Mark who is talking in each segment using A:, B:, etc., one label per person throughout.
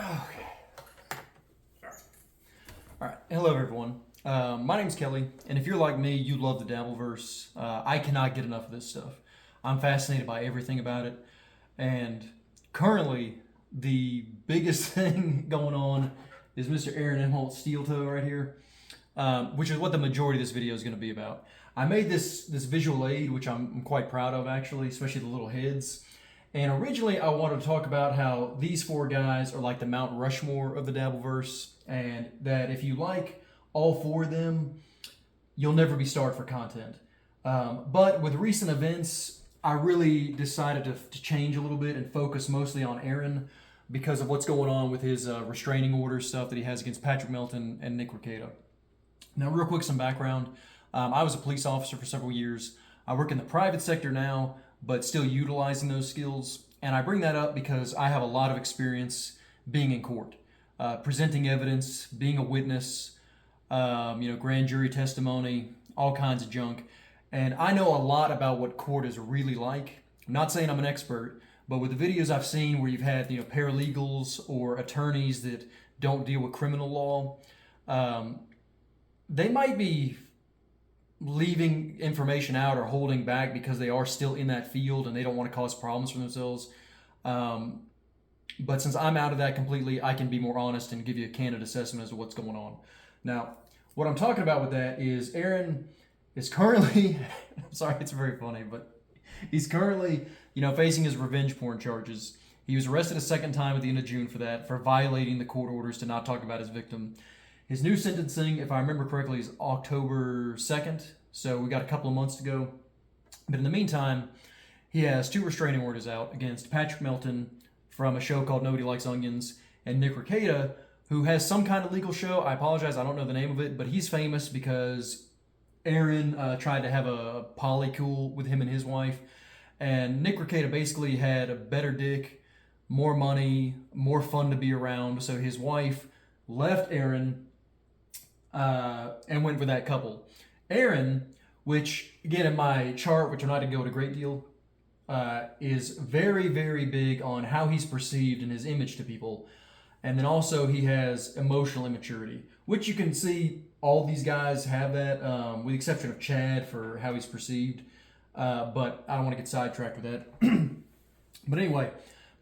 A: Okay. All right. Hello, everyone. My name's Kelly, and if you're like me, you love the Dabbleverse. I cannot get enough of this stuff. I'm fascinated by everything about it, and currently, the biggest thing going on is Mr. Aaron Imholte steel toe right here, which is what the majority of this video is going to be about. I made this visual aid, which I'm quite proud of, actually, especially the little heads. And originally, I wanted to talk about how these four guys are like the Mount Rushmore of the Dabbleverse, and that if you like all four of them, you'll never be starved for content. But with recent events, I really decided to change a little bit and focus mostly on Aaron because of what's going on with his restraining order stuff that he has against Patrick Melton and Nick Rekieta. Now, real quick, some background. I was a police officer for several years. I work in the private sector now, but still utilizing those skills. And I bring that up because I have a lot of experience being in court, presenting evidence, being a witness, grand jury testimony, all kinds of junk. And I know a lot about what court is really like. I'm not saying I'm an expert, but with the videos I've seen where you've had paralegals or attorneys that don't deal with criminal law, they might be leaving information out or holding back because they are still in that field and they don't want to cause problems for themselves. But since I'm out of that completely, I can be more honest and give you a candid assessment as to what's going on. Now, what I'm talking about with that is Aaron is currently, I'm sorry, it's very funny, but he's currently, facing his revenge porn charges. He was arrested a second time at the end of June for that, for violating the court orders to not talk about his victim. His new sentencing, if I remember correctly, is October 2nd, so we got a couple of months to go. But in the meantime, he has 2 restraining orders out against Patrick Melton from a show called Nobody Likes Onions, and Nick Rekieta, who has some kind of legal show. I apologize, I don't know the name of it, but he's famous because Aaron tried to have a polycule with him and his wife, and Nick Rekieta basically had a better dick, more money, more fun to be around, so his wife left Aaron and went with that couple. Aaron, which again in my chart, which I'm not going to go into a great deal, is very, very big on how he's perceived and his image to people. And then also he has emotional immaturity, which you can see all these guys have that, with the exception of Chad for how he's perceived. But I don't want to get sidetracked with that. But anyway,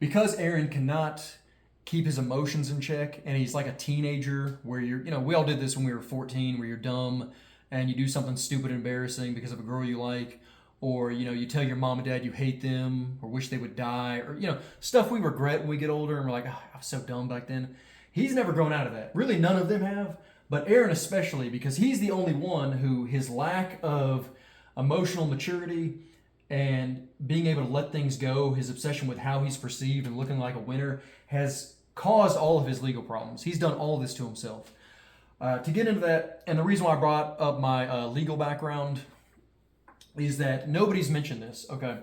A: because Aaron cannot keep his emotions in check, and he's like a teenager where we all did this when we were 14, where you're dumb and you do something stupid and embarrassing because of a girl you like, or you tell your mom and dad you hate them or wish they would die, or stuff we regret when we get older and we're like, oh, I was so dumb back then. He's never grown out of that. Really, none of them have, but Aaron especially, because he's the only one who his lack of emotional maturity and being able to let things go, his obsession with how he's perceived and looking like a winner, has caused all of his legal problems. He's done all this to himself. To get into that, and the reason why I brought up my legal background is that nobody's mentioned this, okay?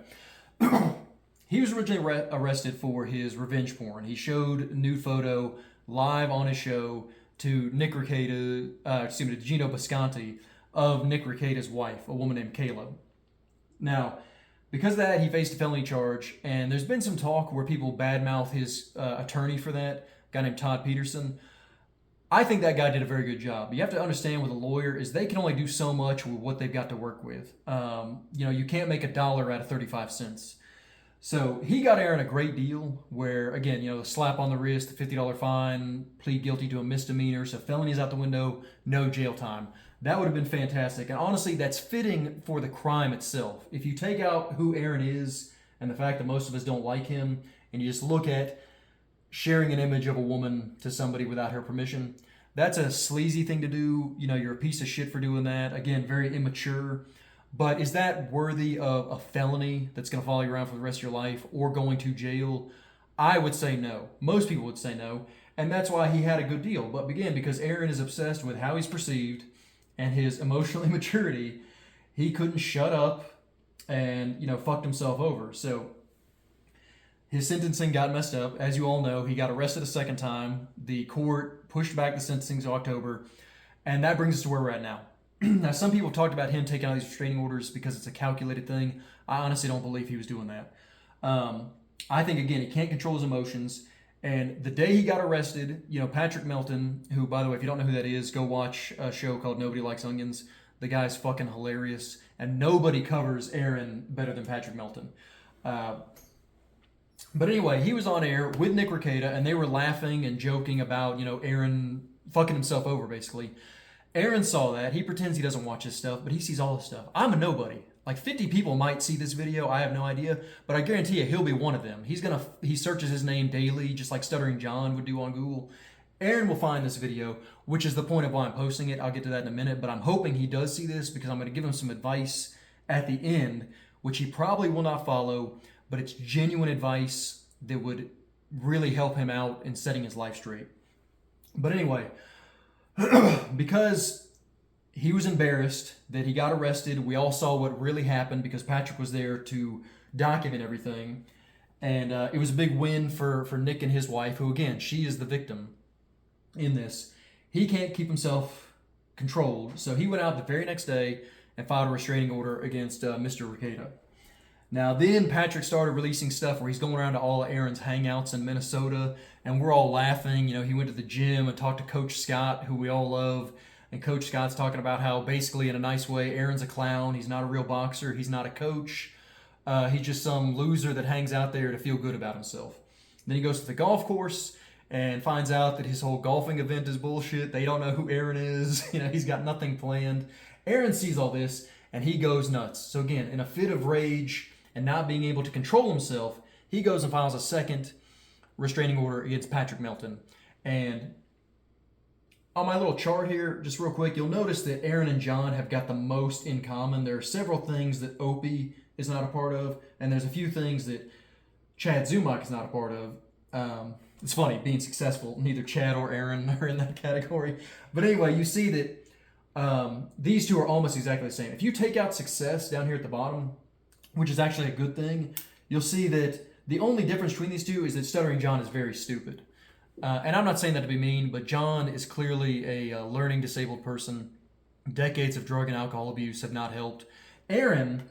A: He was originally arrested for his revenge porn. He showed a nude photo live on his show to Nick Rekieta, to Gino Bisconti, of Nick Rekieta's wife, a woman named Kayla. Now, because of that, he faced a felony charge, and there's been some talk where people badmouth his attorney for that, a guy named Todd Peterson. I think that guy did a very good job. You have to understand with a lawyer is they can only do so much with what they've got to work with. You can't make $1 out of 35 cents. So he got Aaron a great deal where, again, the slap on the wrist, the $50 fine, plead guilty to a misdemeanor, so felony's out the window, no jail time. That would have been fantastic. And honestly, that's fitting for the crime itself. If you take out who Aaron is and the fact that most of us don't like him, and you just look at sharing an image of a woman to somebody without her permission, that's a sleazy thing to do. You're a piece of shit for doing that. Again, very immature. But is that worthy of a felony that's going to follow you around for the rest of your life or going to jail? I would say no. Most people would say no. And that's why he had a good deal. But again, because Aaron is obsessed with how he's perceived and his emotional immaturity, he couldn't shut up and, fucked himself over. So his sentencing got messed up. As you all know, he got arrested a second time. The court pushed back the sentencing to October. And that brings us to where we're at now. Now, some people talked about him taking out these restraining orders because it's a calculated thing. I honestly don't believe he was doing that. I think, again, he can't control his emotions. And the day he got arrested, Patrick Melton, who, by the way, if you don't know who that is, go watch a show called Nobody Likes Onions. The guy's fucking hilarious, and nobody covers Aaron better than Patrick Melton. But anyway, he was on air with Nick Rekieta, and they were laughing and joking about, Aaron fucking himself over, basically. Aaron saw that. He pretends he doesn't watch his stuff, but he sees all his stuff. I'm a nobody. Like 50 people might see this video. I have no idea, but I guarantee you he'll be one of them. He searches his name daily, just like Stuttering John would do on Google. Aaron will find this video, which is the point of why I'm posting it. I'll get to that in a minute, but I'm hoping he does see this because I'm going to give him some advice at the end, which he probably will not follow, but it's genuine advice that would really help him out in setting his life straight. But anyway, because he was embarrassed that he got arrested, we all saw what really happened because Patrick was there to document everything. And it was a big win for Nick and his wife, who, again, she is the victim in this. He can't keep himself controlled, so he went out the very next day and filed a restraining order against Mr. Rekieta. Now then Patrick started releasing stuff where he's going around to all of Aaron's hangouts in Minnesota, and we're all laughing. He went to the gym and talked to Coach Scott, who we all love, and Coach Scott's talking about how basically in a nice way Aaron's a clown. He's not a real boxer. He's not a coach. He's just some loser that hangs out there to feel good about himself. Then he goes to the golf course and finds out that his whole golfing event is bullshit. They don't know who Aaron is. He's got nothing planned. Aaron sees all this and he goes nuts. So again, in a fit of rage and not being able to control himself, he goes and files a second restraining order against Patrick Melton. And on my little chart here, just real quick, you'll notice that Aaron and John have got the most in common. There are several things that Opie is not a part of, and there's a few things that Chad Zumach is not a part of. It's funny, being successful, neither Chad or Aaron are in that category. But anyway, you see that these two are almost exactly the same. If you take out success down here at the bottom, which is actually a good thing, you'll see that the only difference between these two is that Stuttering John is very stupid. And I'm not saying that to be mean, but John is clearly a learning disabled person. Decades of drug and alcohol abuse have not helped. Aaron,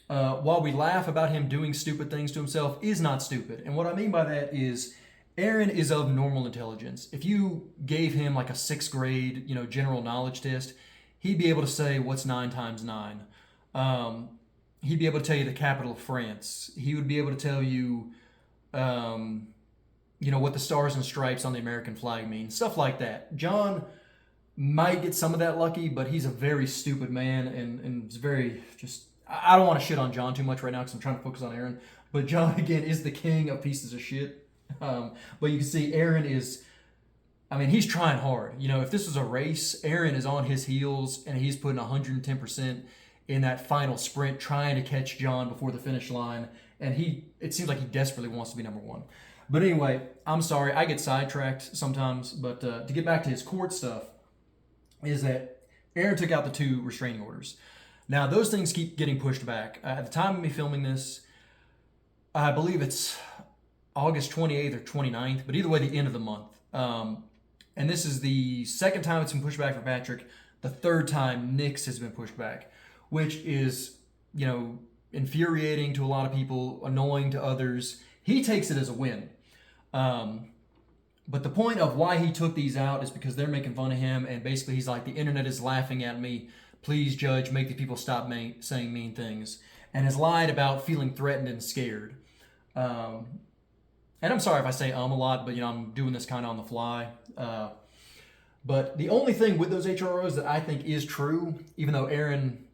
A: while we laugh about him doing stupid things to himself, is not stupid. And what I mean by that is Aaron is of normal intelligence. If you gave him like a 6th grade, general knowledge test, he'd be able to say what's 9 times 9. He'd be able to tell you the capital of France. He would be able to tell you, what the stars and stripes on the American flag mean. Stuff like that. John might get some of that lucky, but he's a very stupid man and it's very just... I don't want to shit on John too much right now because I'm trying to focus on Aaron. But John, again, is the king of pieces of shit. But you can see Aaron is... he's trying hard. If this was a race, Aaron is on his heels and he's putting 110% in that final sprint trying to catch John before the finish line. And it seems like he desperately wants to be number one. But anyway, I'm sorry, I get sidetracked sometimes. But to get back to his court stuff, is that Aaron took out the 2 restraining orders. Now, those things keep getting pushed back. At the time of me filming this, I believe it's August 28th or 29th, but either way, the end of the month. And this is the 2nd time it's been pushed back for Patrick. The 3rd time Nick's has been pushed back, which is, infuriating to a lot of people, annoying to others. He takes it as a win. But the point of why he took these out is because they're making fun of him, and basically he's like, the internet is laughing at me. Please, judge, make the people stop saying mean things. And has lied about feeling threatened and scared. And I'm sorry if I say a lot, but I'm doing this kind of on the fly. But the only thing with those HROs that I think is true, even though Aaron,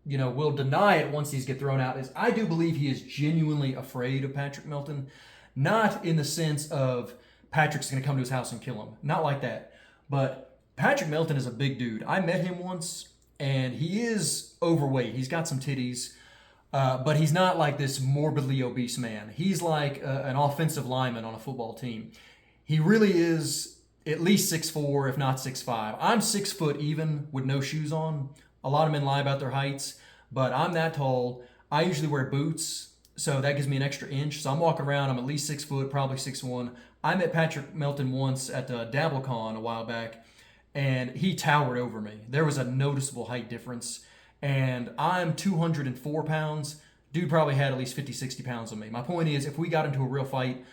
A: will deny it once these get thrown out, is I do believe he is genuinely afraid of Patrick Melton. Not in the sense of Patrick's going to come to his house and kill him. Not like that. But Patrick Melton is a big dude. I met him once, and he is overweight. He's got some titties, but he's not like this morbidly obese man. He's like an offensive lineman on a football team. He really is at least 6'4", if not 6'5". I'm 6 foot even with no shoes on. A lot of men lie about their heights, but I'm that tall. I usually wear boots, so that gives me an extra inch. So I'm walking around, I'm at least 6 foot, probably 6'1". I met Patrick Melton once at DabbleCon a while back, and he towered over me. There was a noticeable height difference, and I'm 204 pounds. Dude probably had at least 50, 60 pounds on me. My point is, if we got into a real fight,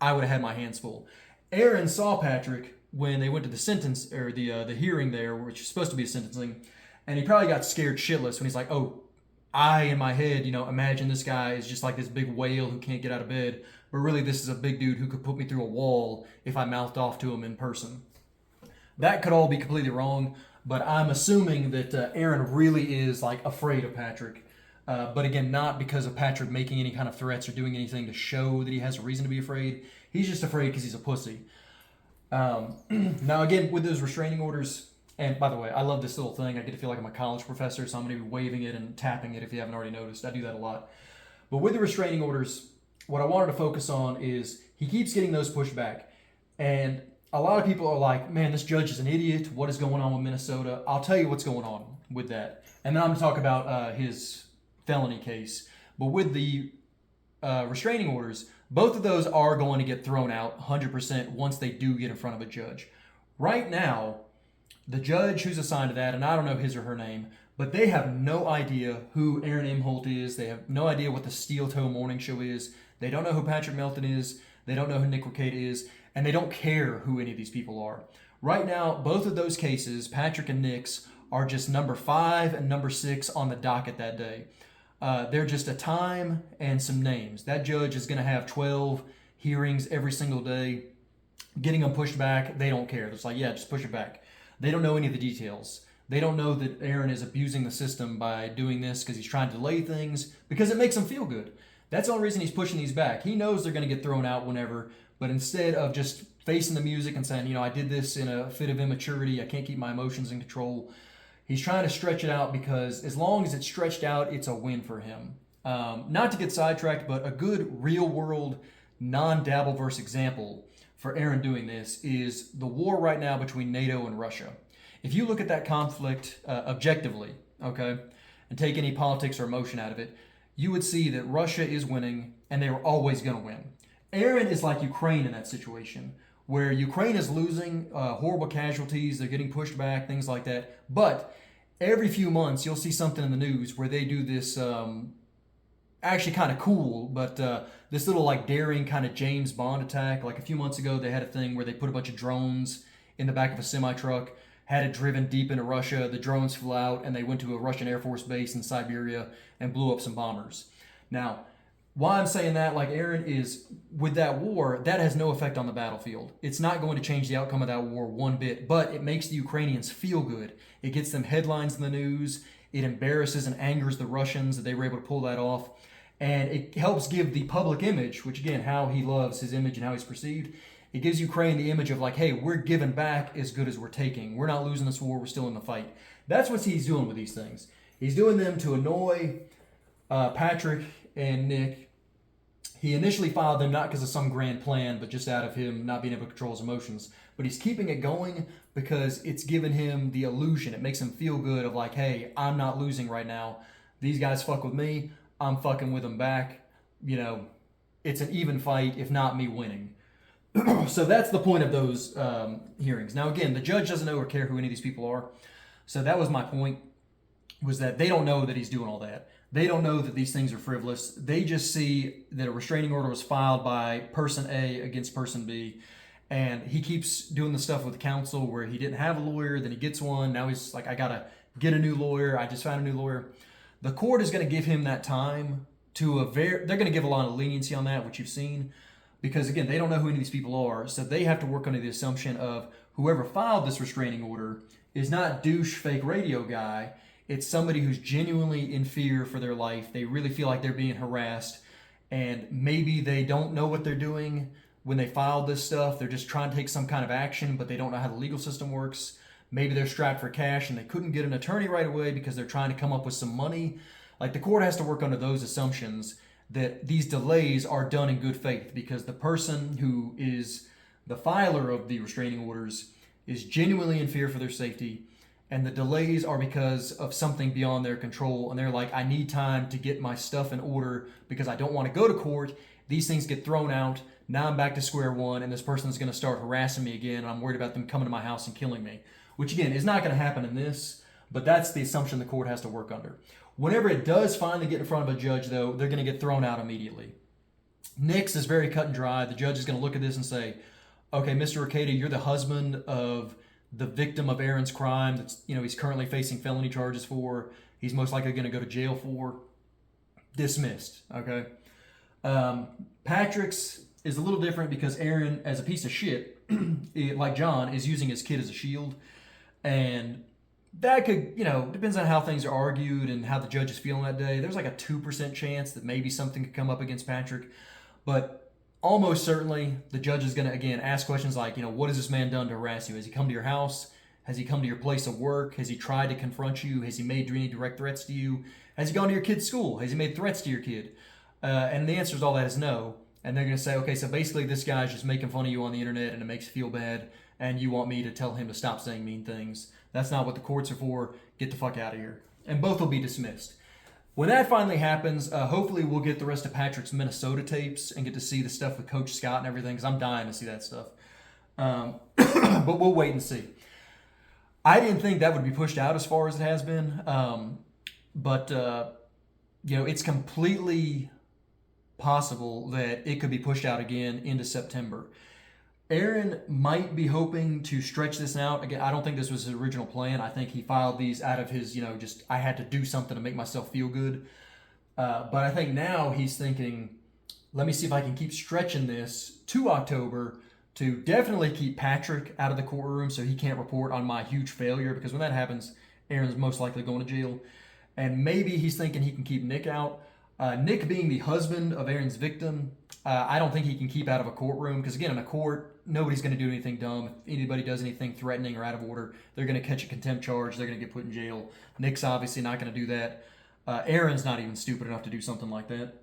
A: I would have had my hands full. Aaron saw Patrick when they went to the sentence or the hearing there, which is supposed to be a sentencing, and he probably got scared shitless when he's like, "Oh, I in my head, imagine this guy is just like this big whale who can't get out of bed, but really this is a big dude who could put me through a wall if I mouthed off to him in person." That could all be completely wrong, but I'm assuming that Aaron really is like afraid of Patrick. But again, not because of Patrick making any kind of threats or doing anything to show that he has a reason to be afraid. He's just afraid because he's a pussy. Now, again, with those restraining orders, and by the way, I love this little thing. I get to feel like I'm a college professor, so I'm going to be waving it and tapping it if you haven't already noticed. I do that a lot. But with the restraining orders, what I wanted to focus on is he keeps getting those pushed back. And a lot of people are like, man, this judge is an idiot. What is going on with Minnesota? I'll tell you what's going on with that. And then I'm going to talk about his felony case. But with the restraining orders, both of those are going to get thrown out 100% once they do get in front of a judge. Right now, the judge who's assigned to that, and I don't know his or her name, but they have no idea who Aaron Imholte is. They have no idea what the Steel Toe Morning Show is. They don't know who Patrick Melton is. They don't know who Nick Ricade is. And they don't care who any of these people are. Right now, both of those cases, Patrick and Nick's, are just number 5 and number 6 on the docket that day. They're just a time and some names. That judge is going to have 12 hearings every single day. Getting them pushed back, they don't care. It's like, yeah, just push it back. They don't know any of the details. They don't know that Aaron is abusing the system by doing this because he's trying to delay things because it makes him feel good. That's the only reason he's pushing these back. He knows they're going to get thrown out whenever, but instead of just facing the music and saying, I did this in a fit of immaturity, I can't keep my emotions in control, he's trying to stretch it out because as long as it's stretched out, it's a win for him. Not to get sidetracked, but a good real-world, non-Dabbleverse example for Aaron doing this is the war right now between NATO and Russia. If you look at that conflict objectively, okay, and take any politics or emotion out of it, you would see that Russia is winning and they are always going to win. Aaron is like Ukraine in that situation, where Ukraine is losing horrible casualties, they're getting pushed back, things like that. But every few months, you'll see something in the news where they do this actually kind of cool, but this little like daring kind of James Bond attack. Like a few months ago, they had a thing where they put a bunch of drones in the back of a semi-truck, had it driven deep into Russia. The drones flew out and they went to a Russian Air Force base in Siberia and blew up some bombers. Now, why I'm saying that, like Aaron, is with that war, that has no effect on the battlefield. It's not going to change the outcome of that war one bit, but it makes the Ukrainians feel good. It gets them headlines in the news. It embarrasses and angers the Russians that they were able to pull that off. And it helps give the public image, which again, how he loves his image and how he's perceived. It gives Ukraine the image of like, hey, we're giving back as good as we're taking. We're not losing this war. We're still in the fight. That's what he's doing with these things. He's doing them to annoy Patrick and Nick. He initially filed them not because of some grand plan, but just out of him not being able to control his emotions. But he's keeping it going because it's given him the illusion. It makes him feel good of like, hey, I'm not losing right now. These guys fuck with me. I'm fucking with them back. It's an even fight, if not me winning. So that's the point of those hearings. Now, again, the judge doesn't know or care who any of these people are. So that was my point, was that they don't know that he's doing all that. They don't know that these things are frivolous. They just see that a restraining order was filed by person A against person B. And he keeps doing the stuff with counsel where he didn't have a lawyer, then he gets one. Now he's like, I got to get a new lawyer. I just found a new lawyer. The court is going to give him that time to they're going to give a lot of leniency on that, which you've seen. Because again, they don't know who any of these people are. So they have to work under the assumption of whoever filed this restraining order is not douche fake radio guy. It's somebody who's genuinely in fear for their life. They really feel like they're being harassed. And maybe they don't know what they're doing when they filed this stuff. They're just trying to take some kind of action, but they don't know how the legal system works. Maybe they're strapped for cash and they couldn't get an attorney right away because they're trying to come up with some money. Like the court has to work under those assumptions that these delays are done in good faith because the person who is the filer of the restraining orders is genuinely in fear for their safety, and the delays are because of something beyond their control, and they're like, I need time to get my stuff in order because I don't want to go to court. These things get thrown out. Now I'm back to square one, and this person is going to start harassing me again, and I'm worried about them coming to my house and killing me, which again is not going to happen in this, but that's the assumption the court has to work under. Whenever it does finally get in front of a judge, though, they're going to get thrown out immediately. Nick's is very cut and dry. The judge is going to look at this and say, okay, Mr. Rekieta, you're the husband of the victim of Aaron's crime that's, he's currently facing felony charges for. He's most likely going to go to jail for. Dismissed, okay? Patrick's is a little different because Aaron, as a piece of shit, like John, is using his kid as a shield. And that could, depends on how things are argued and how the judge is feeling that day. There's like a 2% chance that maybe something could come up against Patrick. But almost certainly the judge is going to, again, ask questions like, what has this man done to harass you? Has he come to your house? Has he come to your place of work? Has he tried to confront you? Has he made any direct threats to you? Has he gone to your kid's school? Has he made threats to your kid? And the answer to all that is no. And they're going to say, okay, so basically this guy's just making fun of you on the internet and it makes you feel bad and you want me to tell him to stop saying mean things. That's not what the courts are for. Get the fuck out of here. And both will be dismissed. When that finally happens, hopefully we'll get the rest of Patrick's Minnesota tapes and get to see the stuff with Coach Scott and everything, because I'm dying to see that stuff. But we'll wait and see. I didn't think that would be pushed out as far as it has been. But it's completely possible that it could be pushed out again into September. Aaron might be hoping to stretch this out. Again, I don't think this was his original plan. I think he filed these out of his, I had to do something to make myself feel good. But I think now he's thinking, let me see if I can keep stretching this to October to definitely keep Patrick out of the courtroom so he can't report on my huge failure, because when that happens, Aaron's most likely going to jail. And maybe he's thinking he can keep Nick out. Nick being the husband of Aaron's victim, I don't think he can keep out of a courtroom, because again, in a court, nobody's going to do anything dumb. If anybody does anything threatening or out of order, they're going to catch a contempt charge. They're going to get put in jail. Nick's obviously not going to do that. Aaron's not even stupid enough to do something like that,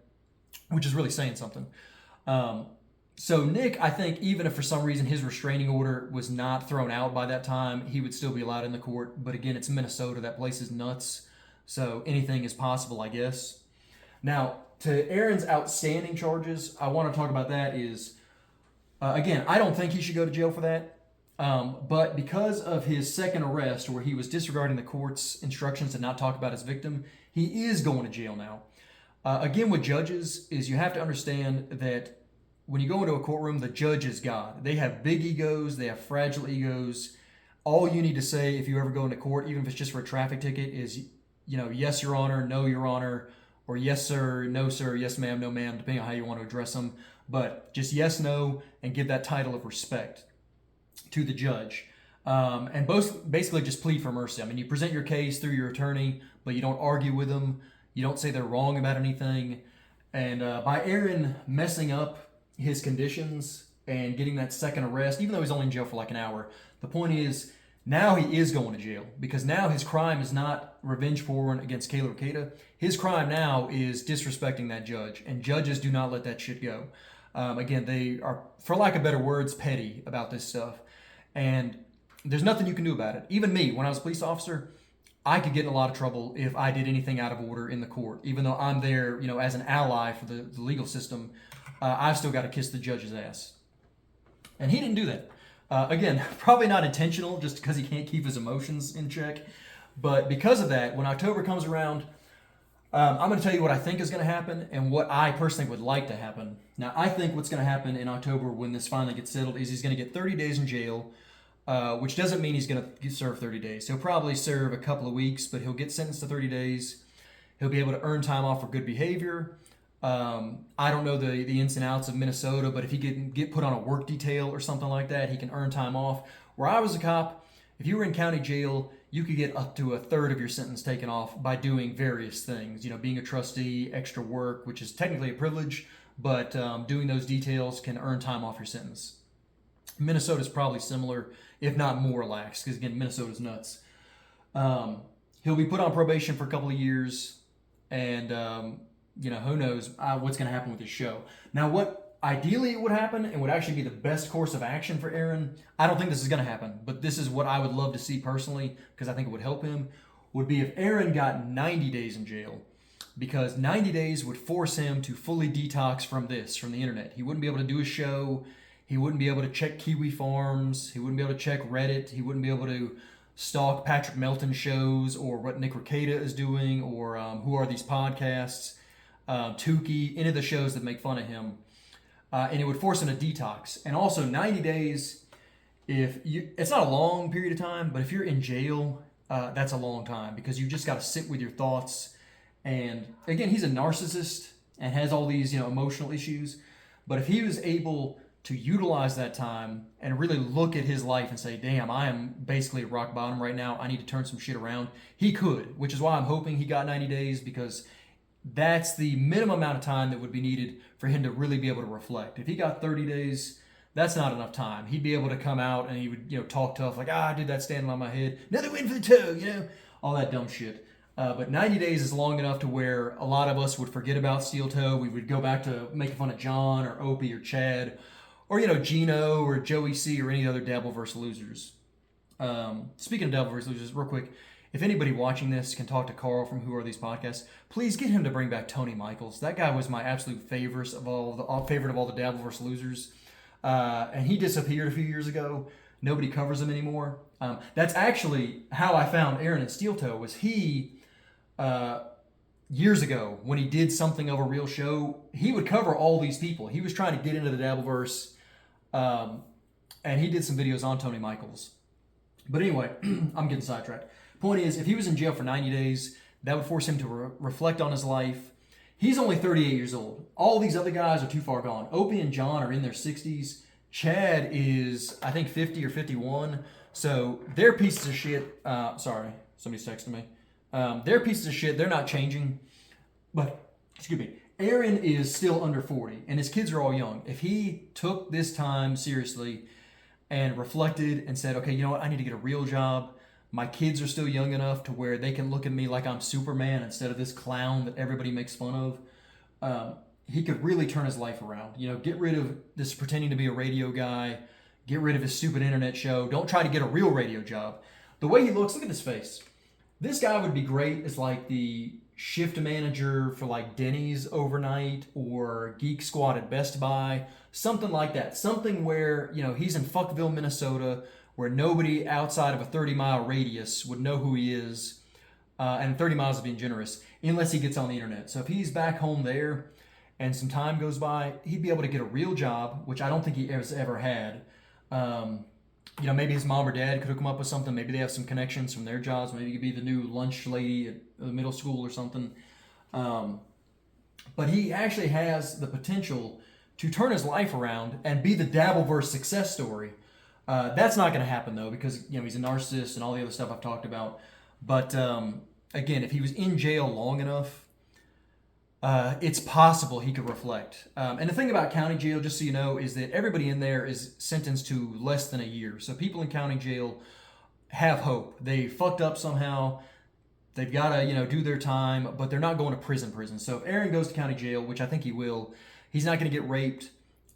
A: which is really saying something. So Nick, I think, even if for some reason his restraining order was not thrown out by that time, he would still be allowed in the court. But again, it's Minnesota. That place is nuts. So anything is possible, I guess. Now, to Aaron's outstanding charges, I want to talk about that is, again, I don't think he should go to jail for that. But because of his second arrest, where he was disregarding the court's instructions to not talk about his victim, he is going to jail now. Again, with judges, is you have to understand that when you go into a courtroom, the judge is God. They have big egos. They have fragile egos. All you need to say if you ever go into court, even if it's just for a traffic ticket, is, yes, Your Honor, no, Your Honor, or yes, sir, no, sir, yes, ma'am, no, ma'am, depending on how you want to address them. But just yes, no, and give that title of respect to the judge. And both basically just plead for mercy. I mean, you present your case through your attorney, but you don't argue with them. You don't say they're wrong about anything. And by Aaron messing up his conditions and getting that second arrest, even though he's only in jail for like an hour, the point is now he is going to jail, because now his crime is not revenge porn against Caleb Rekieta. His crime now is disrespecting that judge, and judges do not let that shit go. Again, they are, for lack of better words, petty about this stuff. And there's nothing you can do about it. Even me, when I was a police officer, I could get in a lot of trouble if I did anything out of order in the court. Even though I'm there, as an ally for the legal system, I've still got to kiss the judge's ass. And he didn't do that. Again, probably not intentional, just because he can't keep his emotions in check. But because of that, when October comes around, I'm going to tell you what I think is going to happen and what I personally would like to happen. Now, I think what's going to happen in October when this finally gets settled is he's going to get 30 days in jail, which doesn't mean he's going to serve 30 days. He'll probably serve a couple of weeks, but he'll get sentenced to 30 days. He'll be able to earn time off for good behavior. I don't know the ins and outs of Minnesota, but if he can get put on a work detail or something like that, he can earn time off. Where I was a cop, if you were in county jail, you could get up to a third of your sentence taken off by doing various things. Being a trustee, extra work, which is technically a privilege, but doing those details can earn time off your sentence. Minnesota's probably similar, if not more lax, because again, Minnesota's nuts. He'll be put on probation for a couple of years, and who knows what's going to happen with his show. Now, what ideally would happen and would actually be the best course of action for Aaron, I don't think this is going to happen, but this is what I would love to see personally, because I think it would help him, would be if Aaron got 90 days in jail, because 90 days would force him to fully detox from the internet. He wouldn't be able to do a show. He wouldn't be able to check Kiwi Farms. He wouldn't be able to check Reddit. He wouldn't be able to stalk Patrick Melton shows or what Nick Rekieta is doing or who are these podcasts, Tukey, any of the shows that make fun of him. and it would force him to detox. And also 90 days, it's not a long period of time, but if you're in jail, that's a long time because you just got to sit with your thoughts. And again, he's a narcissist and has all these, emotional issues. But if he was able to utilize that time and really look at his life and say, damn, I am basically at rock bottom right now. I need to turn some shit around. He could, which is why I'm hoping he got 90 days because that's the minimum amount of time that would be needed for him to really be able to reflect. If he got 30 days, that's not enough time. He'd be able to come out and he would, talk tough like, I did that standing on my head. Another win for the toe, all that dumb shit. But 90 days is long enough to where a lot of us would forget about steel toe. We would go back to making fun of John or Opie or Chad or, Gino or Joey C or any other Dabbleverse losers. Speaking of Dabbleverse losers, real quick, if anybody watching this can talk to Carl from Who Are These Podcasts, please get him to bring back Tony Michaels. That guy was my absolute favorite of all the Dabbleverse losers. And he disappeared a few years ago. Nobody covers him anymore. That's actually how I found Aaron and Steel Toe was he... years ago when he did something of a real show, he would cover all these people. He was trying to get into the Dabbleverse, and he did some videos on Tony Michaels. But anyway, I'm getting sidetracked. Point is, if he was in jail for 90 days, that would force him to reflect on his life. He's only 38 years old. All these other guys are too far gone. Opie and John are in their 60s. Chad is, I think, 50 or 51. So they're pieces of shit. Sorry, somebody's texting me. They're pieces of shit. They're not changing. But, excuse me, Aaron is still under 40, and his kids are all young. If he took this time seriously and reflected and said, okay, you know what, I need to get a real job. My kids are still young enough to where they can look at me like I'm Superman instead of this clown that everybody makes fun of. He could really turn his life around. Get rid of this pretending to be a radio guy. Get rid of his stupid internet show. Don't try to get a real radio job. The way he looks, look at his face. This guy would be great as like the shift manager for like Denny's overnight or Geek Squad at Best Buy, something like that. Something where, he's in Fuckville, Minnesota, where nobody outside of a 30-mile radius would know who he is. And 30 miles is being generous, unless he gets on the internet. So if he's back home there and some time goes by, he'd be able to get a real job, which I don't think he has ever had. Maybe his mom or dad could hook him up with something. Maybe they have some connections from their jobs. Maybe he could be the new lunch lady at the middle school or something. But he actually has the potential to turn his life around and be the Dabbleverse success story. That's not going to happen, though, because he's a narcissist and all the other stuff I've talked about. But again, if he was in jail long enough, it's possible he could reflect. And the thing about county jail, just so you know, is that everybody in there is sentenced to less than a year. So people in county jail have hope. They fucked up somehow. They've got to, do their time, but they're not going to prison. So if Aaron goes to county jail, which I think he will, he's not going to get raped.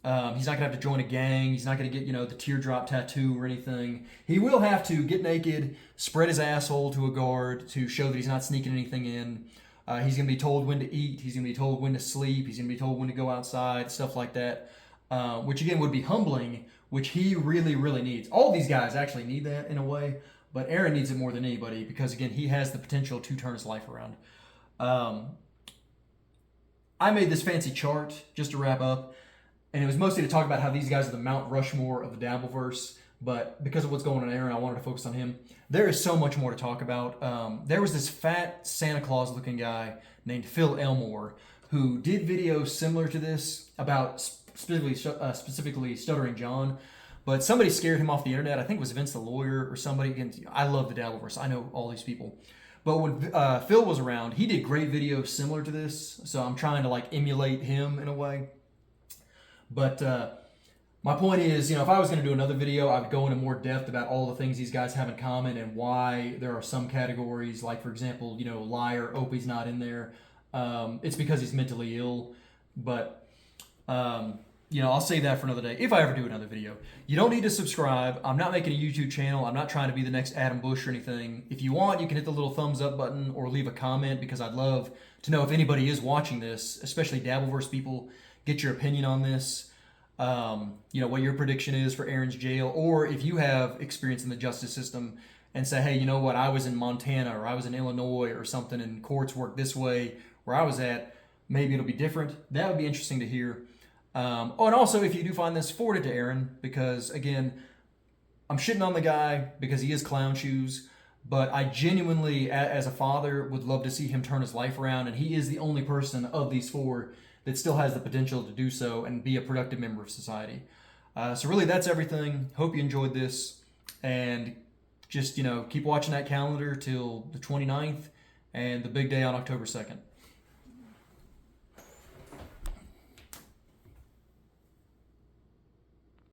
A: He's not going to have to join a gang. He's not going to get, the teardrop tattoo or anything. He will have to get naked, spread his asshole to a guard to show that he's not sneaking anything in. He's going to be told when to eat. He's going to be told when to sleep. He's going to be told when to go outside, stuff like that, which again would be humbling, which he really, really needs. All these guys actually need that in a way, but Aaron needs it more than anybody because, again, he has the potential to turn his life around. I made this fancy chart just to wrap up, and it was mostly to talk about how these guys are the Mount Rushmore of the Dabbleverse. But because of what's going on in Aaron, I wanted to focus on him. There is so much more to talk about. There was this fat Santa Claus looking guy named Phil Elmore who did videos similar to this about specifically Stuttering John. But somebody scared him off the internet. I think it was Vince the Lawyer or somebody. Again, I love the Dabbleverse. I know all these people. But when Phil was around, he did great videos similar to this. So I'm trying to emulate him in a way. But my point is, if I was going to do another video, I would go into more depth about all the things these guys have in common and why there are some categories, like, for example, liar, Opie's not in there. It's because he's mentally ill. But, I'll save that for another day, if I ever do another video. You don't need to subscribe. I'm not making a YouTube channel. I'm not trying to be the next Adam Bush or anything. If you want, you can hit the little thumbs up button or leave a comment because I'd love to know if anybody is watching this, especially Dabbleverse people, get your opinion on this. What your prediction is for Aaron's jail, or if you have experience in the justice system and say, hey, you know what, I was in Montana or I was in Illinois or something and courts work this way where I was at, maybe it'll be different. That would be interesting to hear. Oh, and also, if you do find this, forward it to Aaron, because again, I'm shitting on the guy because he is clown shoes, but I genuinely, as a father, would love to see him turn his life around, and he is the only person of these four that still has the potential to do so and be a productive member of society. So really, that's everything. Hope you enjoyed this, and just, keep watching that calendar till the 29th and the big day on October 2nd.